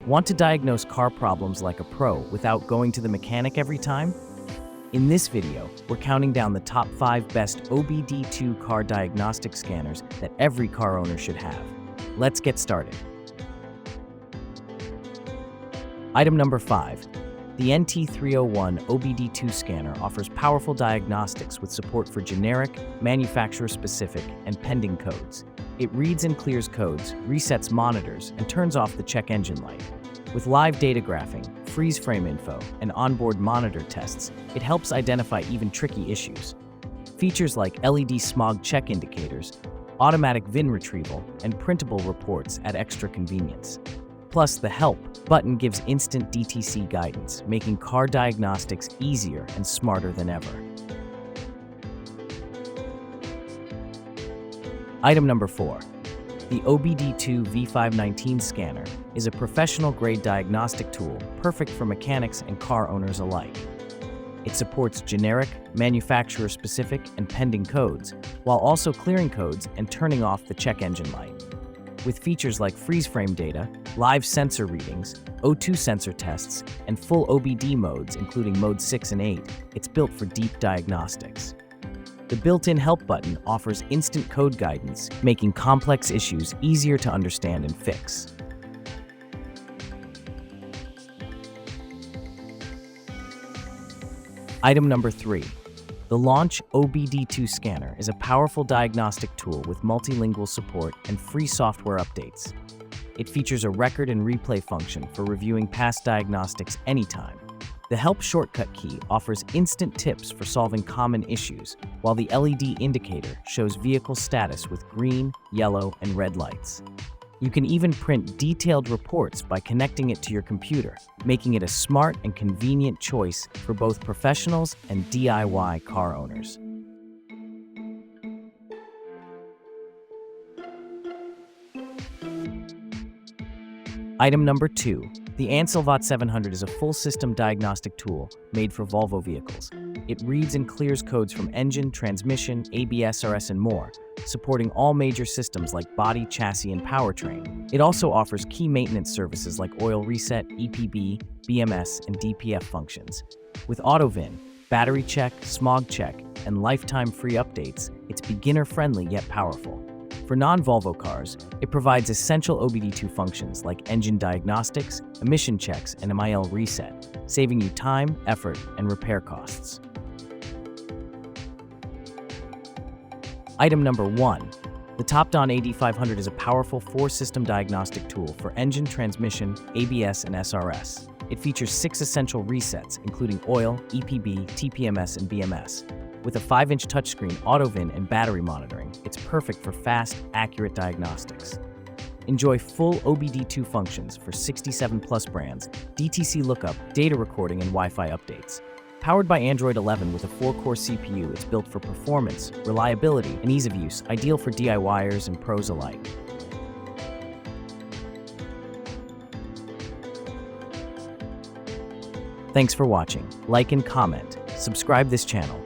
Want to diagnose car problems like a pro without going to the mechanic every time? In this video, we're counting down the top 5 best OBD2 car diagnostic scanners that every car owner should have. Let's get started. Item number 5. The NT301 OBD2 scanner offers powerful diagnostics with support for generic, manufacturer-specific, and pending codes. It reads and clears codes, resets monitors, and turns off the check engine light. With live data graphing, freeze frame info, and onboard monitor tests, it helps identify even tricky issues. Features like LED smog check indicators, automatic VIN retrieval, and printable reports add extra convenience. Plus, the Help button gives instant DTC guidance, making car diagnostics easier and smarter than ever. Item number 4. The OBD2 V519 scanner is a professional-grade diagnostic tool perfect for mechanics and car owners alike. It supports generic, manufacturer-specific, and pending codes, while also clearing codes and turning off the check engine light. With features like freeze frame data, live sensor readings, O2 sensor tests, and full OBD modes including mode 6 and 8, it's built for deep diagnostics. The built-in Help button offers instant code guidance, making complex issues easier to understand and fix. Item number 3. The Launch OBD2 scanner is a powerful diagnostic tool with multilingual support and free software updates. It features a record and replay function for reviewing past diagnostics anytime. The Help shortcut key offers instant tips for solving common issues, while the LED indicator shows vehicle status with green, yellow, and red lights. You can even print detailed reports by connecting it to your computer, making it a smart and convenient choice for both professionals and DIY car owners. Item number 2. The Anselvat 700 is a full-system diagnostic tool made for Volvo vehicles. It reads and clears codes from engine, transmission, ABS, RS, and more, supporting all major systems like body, chassis, and powertrain. It also offers key maintenance services like oil reset, EPB, BMS, and DPF functions. With AutoVIN, battery check, smog check, and lifetime free updates, it's beginner-friendly yet powerful. For non-Volvo cars, it provides essential OBD2 functions like engine diagnostics, emission checks, and MIL reset, saving you time, effort, and repair costs. Item number 1. The Topdon AD500 is a powerful 4-system diagnostic tool for engine, transmission, ABS, and SRS. It features 6 essential resets, including oil, EPB, TPMS, and BMS. With a 5-inch touchscreen, AutoVIN, and battery monitoring, it's perfect for fast, accurate diagnostics. Enjoy full OBD2 functions for 67+ brands, DTC lookup, data recording, and Wi-Fi updates. Powered by Android 11 with a 4-core CPU, it's built for performance, reliability, and ease of use, ideal for DIYers and pros alike. Thanks for watching. Like and comment. Subscribe this channel.